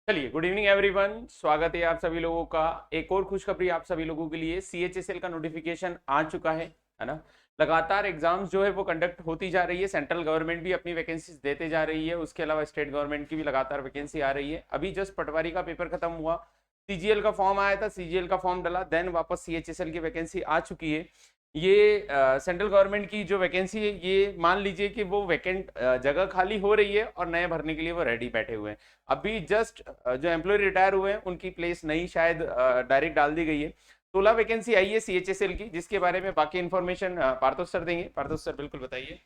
चलिए, good evening everyone. स्वागत है आप सभी लोगों का। एक और खुशखबरी आप सभी लोगों के लिए, सीएचएसएल का नोटिफिकेशन आ चुका है ना। लगातार एग्जाम्स जो है वो कंडक्ट होती जा रही है। सेंट्रल गवर्नमेंट भी अपनी वैकेंसीज देते जा रही है, उसके अलावा स्टेट गवर्नमेंट की भी लगातार वैकेंसी आ रही है। अभी जस्ट पटवारी का पेपर खत्म हुआ, सीजीएल का फॉर्म आया था, सीजीएल का फॉर्म डला, देन वापस सीएचएसएल की वैकेंसी आ चुकी है। ये सेंट्रल गवर्नमेंट की जो वैकेंसी है, ये मान लीजिए कि वो वैकेंट जगह खाली हो रही है और नए भरने के लिए वो रेडी बैठे हुए हैं। अभी जस्ट जो एम्प्लॉय रिटायर हुए हैं उनकी प्लेस नहीं शायद डायरेक्ट डाल दी गई है। 16 वैकेंसी आई है सीएचएसएल की, जिसके बारे में बाकी इन्फॉर्मेशन पार्थोस सर देंगे। पार्थोस सर बिल्कुल बताइए।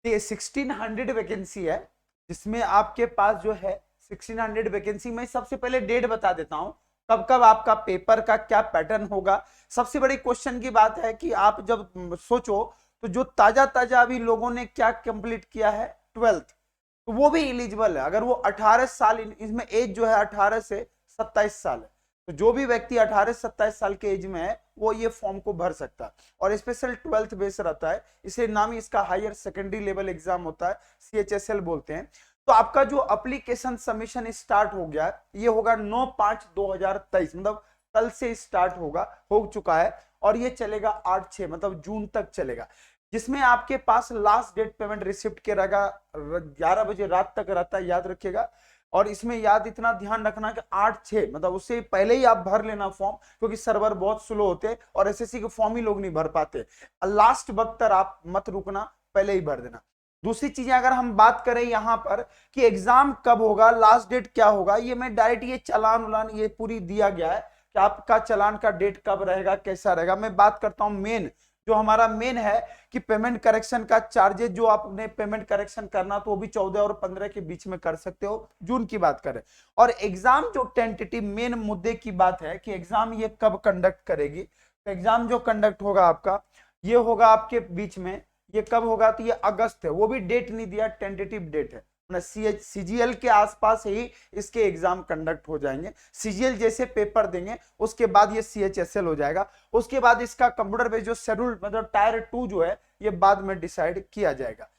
ये 1600 वैकेंसी है, जिसमें आपके पास जो है 1600 वैकेंसी में सबसे पहले डेट बता देता हूं कब कब आपका पेपर का क्या पैटर्न होगा। सबसे बड़ी क्वेश्चन की बात है कि आप जब सोचो तो जो ताजा ताजा अभी लोगों ने क्या कंप्लीट किया है 12th, तो वो भी एलिजिबल है। अगर वो 18 साल, इसमें एज जो है 18 से 27 साल है, तो जो भी व्यक्ति 18 से 27 साल के एज में है वो ये फॉर्म को भर सकता है। और स्पेशल 12th बेस रहता है, इसे नाम ही इसका हायर सेकेंडरी लेवल एग्जाम होता है, सीएचएसएल बोलते हैं। तो आपका जो एप्लीकेशन सबमिशन स्टार्ट हो गया, ये होगा 9/5/2023, मतलब कल से स्टार्ट होगा, हो चुका है, और ये चलेगा 8/6 मतलब जून तक चलेगा। जिसमें आपके पास लास्ट डेट पेमेंट रिसिप्ट के रहेगा 11 बजे रात तक रहता है, याद रखिएगा। और इसमें याद इतना ध्यान रखना कि 8/6 मतलब उससे पहले ही आप भर लेना फॉर्म, क्योंकि सर्वर बहुत स्लो होते हैं और एसएससी के फॉर्म ही लोग नहीं भर पाते। लास्ट वक्त तक आप मत रुकना, पहले ही भर देना। दूसरी चीजें अगर हम बात करें यहाँ पर कि एग्जाम कब होगा, लास्ट डेट क्या होगा, ये मैं डायरेक्ट ये चालान उलान ये पूरी दिया गया है कि आपका चालान का डेट कब रहेगा, कैसा रहेगा। मैं बात करता हूं मेन, जो हमारा मेन है कि पेमेंट करेक्शन का चार्जेस, जो आपने पेमेंट करेक्शन करना तो वो भी 14 और 15 के बीच में कर सकते हो, जून की बात करें। और एग्जाम जो टेंटेटिव मेन मुद्दे की बात है कि एग्जाम ये कब कंडक्ट करेगी, तो एग्जाम जो कंडक्ट होगा आपका, ये होगा आपके बीच में, ये कब होगा, तो ये अगस्त है, वो भी डेट नहीं दिया, टेंटेटिव डेट है। सीजीएल के आसपास ही इसके एग्जाम कंडक्ट हो जाएंगे। सीजीएल जैसे पेपर देंगे उसके बाद ये सीएचएसएल हो जाएगा। उसके बाद इसका कंप्यूटर बेस्ड जो शेड्यूल मतलब टायर 2 जो है, ये बाद में डिसाइड किया जाएगा।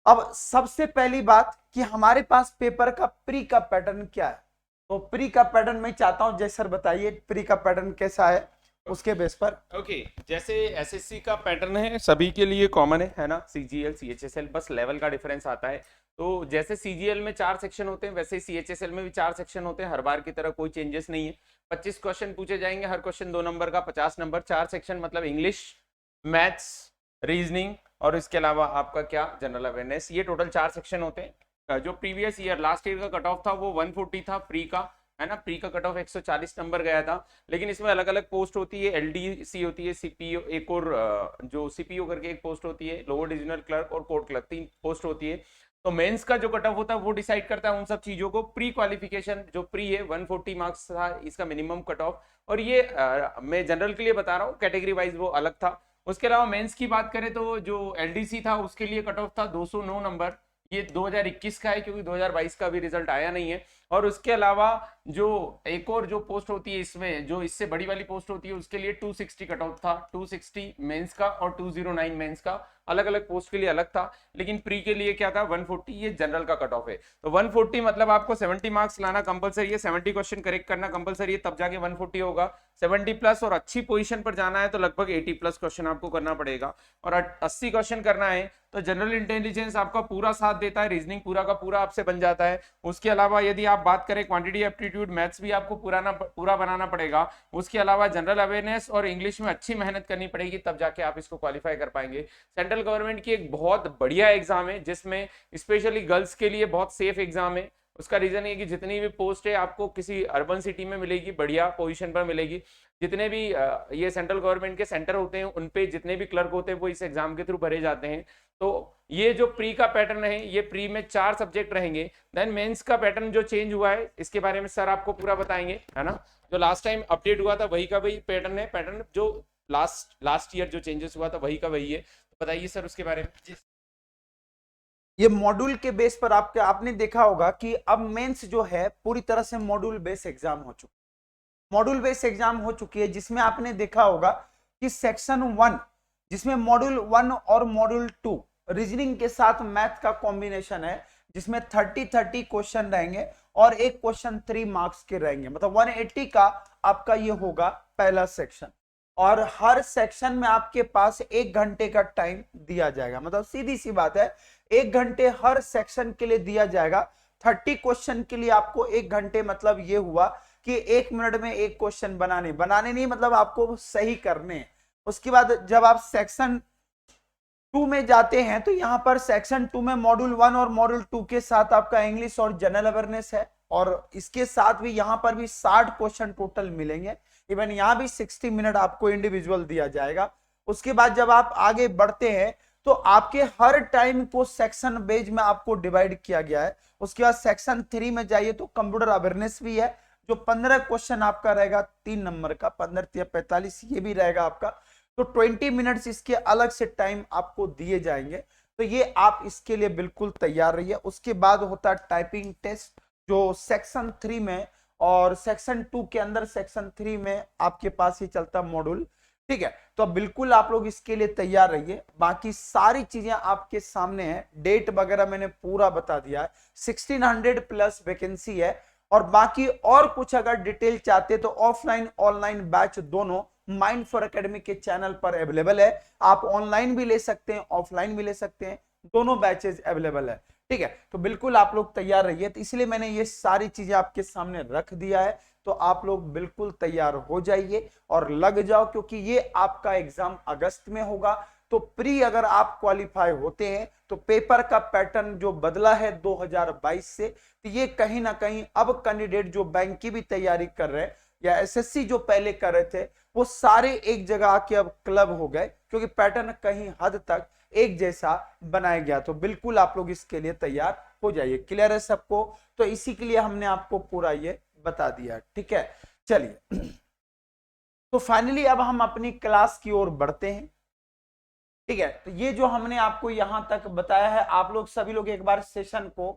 अब सबसे पहली बात कि हमारे पास पेपर का प्री का पैटर्न क्या है, तो प्री का पैटर्न मैं चाहता हूं जय सर बताइए प्री का पैटर्न कैसा है उसके बेस पर। ओके, जैसे एसएससी का पैटर्न है सभी के लिए कॉमन है ना। सीजीएल सीएचएसएल बस लेवल का डिफरेंस आता है। तो जैसे सीजीएल में 4 सेक्शन होते हैं, वैसे ही सीएचएसएल में भी 4 सेक्शन होते हैं। हर बार की तरह कोई चेंजेस नहीं है। 25 क्वेश्चन पूछे जाएंगे, हर क्वेश्चन 2 नंबर का, 50 नंबर। 4 सेक्शन मतलब इंग्लिश, मैथ्स, रीजनिंग और इसके अलावा आपका क्या, जनरल अवेयरनेस। ये टोटल 4 सेक्शन होते हैं। जो प्रीवियस ईयर लास्ट ईयर का कट ऑफ था वो 140 था प्री का, है ना। प्री का कट ऑफ 140 नंबर गया था। लेकिन इसमें अलग अलग पोस्ट होती है, एलडीसी होती है, सीपीओ, एक और जो सीपीओ करके एक पोस्ट होती है, लोअर डिविजनल क्लर्क और कोर्ट क्लर्क, 3 पोस्ट होती है। तो मेंस का जो कट ऑफ होता है वो डिसाइड करता है उन सब चीजों को। प्री क्वालिफिकेशन जो प्री है 140 मार्क्स था इसका मिनिमम कट ऑफ। और ये मैं जनरल के लिए बता रहा हूँ, कैटेगरी वाइज वो अलग था। उसके अलावा मेंस की बात करें तो जो एलडीसी था उसके लिए कट ऑफ था 209 नंबर। ये 2021 का है, क्योंकि 2022 का भी रिजल्ट आया नहीं है। और उसके अलावा जो एक और जो पोस्ट होती है इसमें, जो इससे बड़ी वाली पोस्ट होती है, उसके लिए 260 कट ऑफ था। 260 मेंस का और 209 मेंस का, अलग अलग पोस्ट के लिए अलग था। लेकिन प्री के लिए क्या था, 140, ये जनरल का कट ऑफ है। तो 140 मतलब आपको 70 मार्क्स लाना कंपलसरी है, 70 क्वेश्चन करेक्ट करना कंपलसरी है, तब जाके 140 होगा। 70 प्लस और अच्छी पोजीशन पर जाना है तो लगभग 80 प्लस क्वेश्चन आपको करना पड़ेगा। और 80 क्वेश्चन करना है तो जनरल इंटेलिजेंस आपका पूरा साथ देता है, रीजनिंग पूरा का पूरा आपसे बन जाता है। उसके अलावा यदि आप बात करें क्वांटिटी एप्टीट्यूड, मैथ्स भी आपको पूरा बनाना पड़ेगा। उसके अलावा जनरल अवेयरनेस और इंग्लिश में अच्छी मेहनत करनी पड़ेगी, तब जाके आप इसको क्वालिफाई कर पाएंगे। सेंट्रल गवर्नमेंट की एक बहुत बढ़िया एग्जाम है, जिसमें स्पेशली गर्ल्स के लिए बहुत सेफ एग्जाम है। उसका रीजन ये कि जितनी भी पोस्ट है आपको किसी अर्बन सिटी में मिलेगी, बढ़िया पोजीशन पर मिलेगी। जितने भी ये सेंट्रल गवर्नमेंट के सेंटर होते हैं उन पे जितने भी क्लर्क होते हैं वो इस एग्जाम के थ्रू भरे जाते हैं। तो ये जो प्री का पैटर्न है, ये प्री में 4 सब्जेक्ट रहेंगे। देन मेंस का पैटर्न जो चेंज हुआ है इसके बारे में सर आपको पूरा बताएंगे, है ना। जो लास्ट टाइम अपडेट हुआ था वही का वही पैटर्न है, पैटर्न जो लास्ट ईयर जो चेंजेस हुआ था वही का वही है। तो बताइए सर उसके बारे में। ये मॉड्यूल के बेस पर आपने देखा होगा कि अब मेंस जो है पूरी तरह से मॉड्यूल बेस एग्जाम हो चुकी, मॉड्यूल बेस एग्जाम हो चुकी है, जिसमें आपने देखा होगा कि सेक्शन 1, जिसमें मॉड्यूल 1 और मॉड्यूल 2 रीजनिंग के साथ मैथ का कॉम्बिनेशन है, जिसमें 30 क्वेश्चन रहेंगे और एक क्वेश्चन 3 मार्क्स के रहेंगे, मतलब 180 का आपका ये होगा पहला सेक्शन। और हर सेक्शन में आपके पास 1 घंटे का टाइम दिया जाएगा, मतलब सीधी सी बात है 1 घंटे हर सेक्शन के लिए दिया जाएगा। 30 क्वेश्चन के लिए आपको 1 घंटे, मतलब ये हुआ कि 1 मिनट में एक क्वेश्चन बनाने नहीं, मतलब आपको सही करने। उसके बाद जब आप सेक्शन 2 में जाते हैं तो यहां पर सेक्शन 2 में मॉड्यूल 1 और मॉड्यूल 2 के साथ आपका इंग्लिश और जनरल अवेयरनेस है, और इसके साथ भी यहां पर भी 60 क्वेश्चन टोटल मिलेंगे। इवन यहां भी 60 मिनट आपको इंडिविजुअल दिया जाएगा। उसके बाद जब आप आगे बढ़ते हैं तो आपके हर टाइम को सेक्शन बेज में आपको डिवाइड किया गया है। उसके बाद सेक्शन 3 में जाइए तो कंप्यूटर अवेयरनेस भी है, जो 15 क्वेश्चन आपका रहेगा 3 नंबर का, 15 या 45 ये भी रहेगा आपका। तो 20 मिनट्स इसके अलग से टाइम आपको दिए जाएंगे, तो ये आप इसके लिए बिल्कुल तैयार रहिए। उसके बाद होता है टाइपिंग टेस्ट, जो सेक्शन 3 में और सेक्शन 2 के अंदर सेक्शन 3 में आपके पास ही चलता मॉड्यूल, ठीक है। तो बिल्कुल आप लोग इसके लिए तैयार रहिए। बाकी सारी चीजें आपके सामने है, डेट वगैरह मैंने पूरा बता दिया है। 1600 प्लस वैकेंसी है, और बाकी और कुछ अगर डिटेल चाहते तो ऑफलाइन ऑनलाइन बैच दोनों माइंड फॉर एकेडमी के चैनल पर अवेलेबल है। आप ऑनलाइन भी ले सकते हैं, ऑफलाइन भी ले सकते हैं, दोनों बैचेज अवेलेबल है, ठीक है। तो बिल्कुल आप लोग तैयार रहिए। तो इसलिए मैंने ये सारी चीजें आपके सामने रख दिया है, तो आप लोग बिल्कुल तैयार हो जाइए और लग जाओ, क्योंकि ये आपका एग्जाम अगस्त में होगा। तो प्री अगर आप क्वालिफाई होते हैं तो पेपर का पैटर्न जो बदला है 2022 से, तो ये कहीं ना कहीं अब कैंडिडेट जो बैंक की भी तैयारी कर रहे हैं या एसएससी जो पहले कर रहे थे, वो सारे एक जगह आके अब क्लब हो गए, क्योंकि पैटर्न कहीं हद तक एक जैसा बनाया गया। तो बिल्कुल आप लोग इसके लिए तैयार हो जाइए। क्लियर है सबको? तो इसी के लिए हमने आपको पूरा ये बता दिया, ठीक है। चलिए, तो फाइनली अब हम अपनी क्लास की ओर बढ़ते हैं, ठीक है। तो ये जो हमने आपको यहां तक बताया है, आप लोग सभी लोग एक बार सेशन को